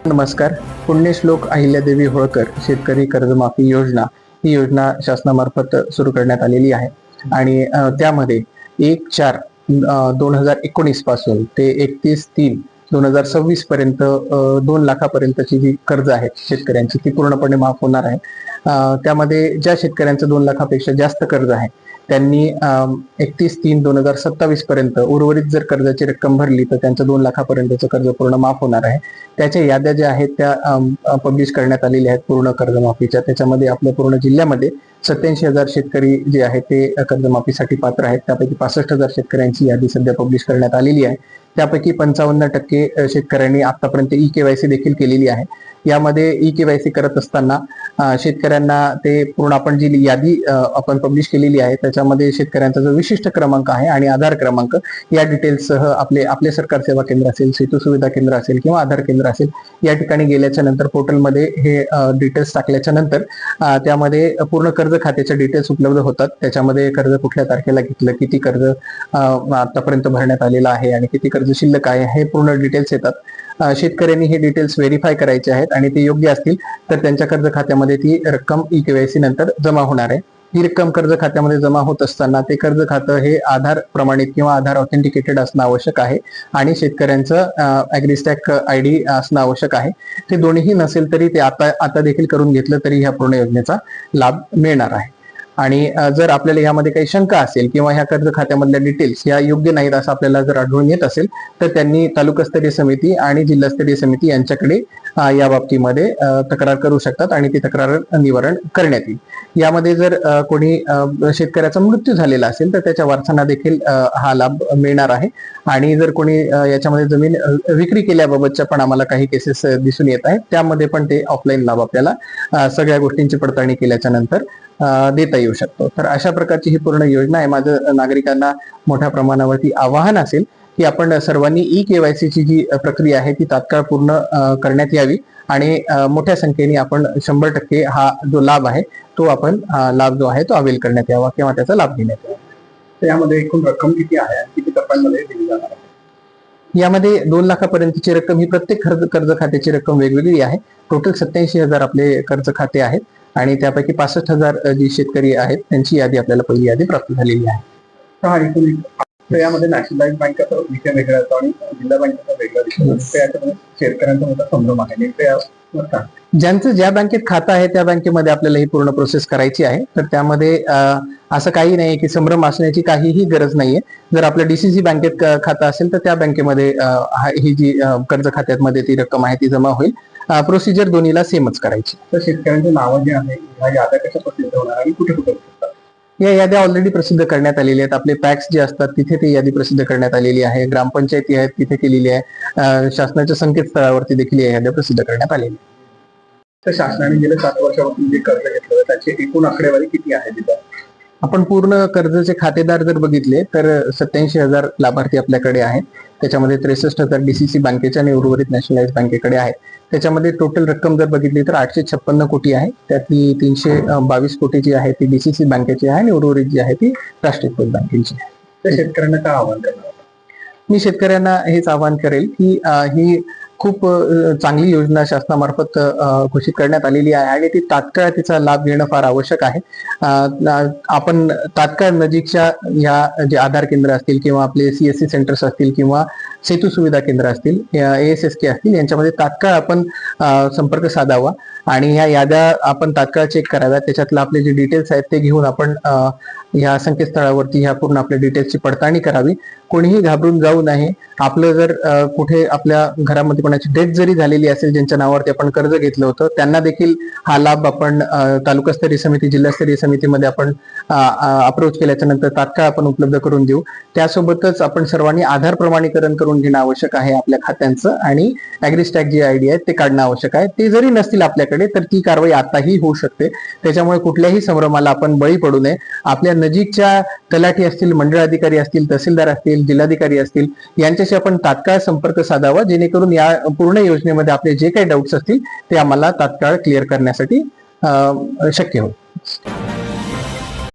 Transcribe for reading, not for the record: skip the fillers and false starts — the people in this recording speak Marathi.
नमस्कार. पुण्यश्लोक अहिल्यादेवी होळकर शेतकरी कर्जमाफी योजना ही योजना शासनामार्फत सुरू करण्यात आलेली आहे आणि त्यामध्ये 1/4/2019 पासून ते 31/3/2026 पर्यंत 2 लाखापर्यंतची जी कर्ज आहेत शेतकऱ्यांची ती पूर्णपणे माफ होणार आहे. त्यामध्ये ज्या शेतकऱ्यांचं 2 लाखापेक्षा जास्त कर्ज आहे त्यांनी 31/3/2027 पर्यंत उर्वरित जर कर्जाची रक्कम भरली तर त्यांचं 2 लाखापर्यंतचं कर्ज पूर्ण माफ होणार आहे. त्याच्या याद्या ज्या आहेत त्या पब्लिश करण्यात आलेल्या आहेत पूर्ण कर्जमाफीच्या. त्याच्यामध्ये आपल्या पूर्ण जिल्ह्यामध्ये 87,000 शेतकरी जे आहेत ते कर्जमाफीसाठी पात्र आहेत. त्यापैकी 65,000 शेतकऱ्यांची यादी सध्या पब्लिश करण्यात आलेली आहे. त्यापैकी 55% शेतकऱ्यांनी आतापर्यंत ई-केवायसी देखील केलेली आहे. यामध्ये ई-केवायसी करत असताना शेतकऱ्यांना ते पूर्ण आपण जी यादी आपण पब्लिश केलेली आहे त्याच्यामध्ये शेतकऱ्यांचा जो विशिष्ट क्रमांक आहे आणि आधार क्रमांक या डिटेल्ससह आपले सरकार सेवा केंद्र असेल, सेतू सुविधा केंद्र असेल किंवा आधार केंद्र असेल या ठिकाणी गेल्याच्या नंतर पोर्टलमध्ये हे डिटेल्स टाकल्याच्या नंतर त्यामध्ये पूर्ण कर्ज खात्याचे डिटेल्स उपलब्ध होतात. त्याच्यामध्ये कर्ज कुठल्या तारखेला घेतलं, किती कर्ज आतापर्यंत भरण्यात आलेलं आहे आणि किती कर्ज शिल्लक आहे हे पूर्ण डिटेल्स येतात. शेतकऱ्यांनी हे डिटेल्स व्हेरीफाय करायचे आहेत आणि ते योग्य असतील तर त्यांच्या कर्ज खात्यामध्ये ती रक्कम ई-केवायसी नंतर जमा होणार आहे. ही रक्कम कर्ज खात्यामध्ये जमा होत असताना ते कर्ज खातं हे आधार प्रमाणित किंवा आधार ऑथेंटिकेटेड असणं आवश्यक आहे आणि शेतकऱ्यांचं ॲग्रीस्टॅक ID असणं आवश्यक आहे. ते दोन्हीही नसेल तरी ते आता देखील करून घेतलं तरी ह्या पूर्ण योजनेचा लाभ मिळणार आहे. आणि जर आपल्याला यामध्ये काही शंका असेल किंवा ह्या कर्ज खात्यामधल्या डिटेल्स या योग्य नाहीत असं आपल्याला जर आढळून येत असेल तर त्यांनी तालुकास्तरीय समिती आणि जिल्हास्तरीय समिती यांच्याकडे या बाबतीमध्ये तक्रार करू शकतात आणि ती तक्रार निवारण करण्यात येईल. यामध्ये जर कोणी शेतकऱ्याचा मृत्यू झालेला असेल तर त्याच्या वारसांना देखील हा लाभ मिळणार आहे. आणि जर कोणी याच्यामध्ये जमीन विक्री केल्याबाबतच्या पण आम्हाला काही केसेस दिसून येत आहेत त्यामध्ये पण ते ऑफलाईन लाभ आपल्याला सगळ्या गोष्टींची पडताळणी केल्याच्या नंतर देता येऊ शकतो. तर अशा प्रकारची ही पूर्ण योजना आहे. माझं नागरिकांना मोठ्या प्रमाणावरती आवाहन असेल की आपण सर्वांनी ई-केवायसीची जी प्रक्रिया आहे ती तात्काळ पूर्ण करण्यात यावी आणि मोठ्या संख्येने आपण 100% हा जो लाभ आहे तो आपण लाभ जो आहे तो अवेल करण्यात यावा किंवा त्याचा लाभ घेण्यात यावा. तर यामध्ये एकूण रक्कम किती आहे, किती टप्प्यांमध्ये दिली जाणार आहे? यामध्ये 2 लाखापर्यंतची रक्कम ही प्रत्येक कर्ज खात्याची रक्कम वेगवेगळी आहे. टोटल 87,000 आपले कर्ज खाते आहेत आणि त्यापैकी 65,000 जी शेतकरी आहेत त्यांची यादी आपल्याला पहिली यादी प्राप्त झालेली आहे. तर यामध्ये नॅशनलाइज बँकेचा विषय वेगळा असतो आणि जिल्हा बँकेचा वेगळा विषय असतो. याच्यामध्ये शेतकऱ्यांचा मोठा संभ्रम आहे. ज्यांचं ज्या बँकेत खातं आहे त्या बँकेमध्ये आपल्याला ही पूर्ण प्रोसेस करायची आहे. तर त्यामध्ये असं काही नाही की संभ्रम असण्याची काहीही गरज नाहीये. जर आपलं DCC बँकेत खातं असेल तर त्या बँकेमध्ये ही जी कर्ज खात्यामध्ये ती रक्कम आहे ती जमा होईल. प्रोसिजर दोन्हीला सेमच करायची. तर शेतकऱ्यांची नावं जी आहे ह्या याद्या कशा प्रसिद्ध होणार आणि कुठे कुठे शकतात? या याद्या ऑलरेडी प्रसिद्ध करण्यात आलेल्या आहेत. आपले पॅक्स जे असतात तिथे ती यादी प्रसिद्ध करण्यात आलेली आहे. ग्रामपंचायती आहेत तिथे केलेली आहे. शासनाच्या संकेतस्थळावरती देखील या याद्या प्रसिद्ध करण्यात आलेली. तर शासनाने गेल्या 7 वर्षापासून जे कर्ज घेतलं त्याची एकूण आकडेवारी किती आहे तिथं? आपण पूर्ण कर्जाचे खातेदार जर बघितले तर 87,000 लाभार्थी आपल्याकडे आहेत. त्याच्यामध्ये 63,000 DCC बँकेच्या आणि उर्वरित नॅशनलाइज बँकेकडे आहे. त्याच्यामध्ये टोटल रक्कम जर बघितली तर 856 कोटी आहे. त्यातली 322 कोटी जी आहे ती DCC बँकेची आहे आणि उर्वरित जी आहे ती राष्ट्रीयकृत बँकेची आहे. तर शेतकऱ्यांना काय आव्हान करणार? मी शेतकऱ्यांना हेच आवाहन करेल की ही खूप चांगली योजना शासनामार्फत घोषित करण्यात आलेली आहे आणि ती तात्काळ तिचा लाभ घेणं फार आवश्यक आहे. आपण तात्काळ नजीकच्या ह्या जे आधार केंद्र असतील किंवा आपले CSC सेंटर्स असतील किंवा सेतू सुविधा केंद्र असतील, ASSK असतील यांच्यामध्ये तात्काळ आपण संपर्क साधावा आणि ह्या याद्या आपण तात्काळ चेक कराव्यात. त्याच्यातलं आपले जे डिटेल्स आहेत ते घेऊन आपण ह्या संकेतस्थळावरती ह्या पूर्ण आपल्या डिटेल्सची पडताळणी करावी. कोणीही घाबरून जाऊ नये. आपलं जर कुठे आपल्या घरामध्ये कोणाची डेथ जरी झालेली असेल ज्यांच्या नावावरती आपण कर्ज घेतलं होतं त्यांना देखील हा लाभ आपण तालुकास्तरीय समिती जिल्हास्तरीय समितीमध्ये आपण अप्रोच केल्याच्या नंतर तात्काळ आपण उपलब्ध करून देऊ. त्यासोबतच आपण सर्वांनी आधार प्रमाणीकरण करून घेणं आवश्यक आहे आपल्या खात्यांचं आणि ॲग्रीस्टॅक जी ID आहे ते काढणं आवश्यक आहे. ते जरी नसतील आपल्याकडे तर ती कारवाई आताही होऊ शकते. त्याच्यामुळे कुठल्याही संभ्रमाला आपण बळी पडू नये. आपल्या नजीकच्या तलाठी असतील, मंडळ अधिकारी असतील, तहसीलदार असतील, जिल्हाधिकारी असतील यांच्याशी आपण तात्काळ संपर्क साधावा जेणेकरून या पूर्ण योजनेमध्ये आपले जे काही डाऊट्स असतील ते आम्हाला तात्काळ क्लिअर करण्यासाठी शक्य होईल.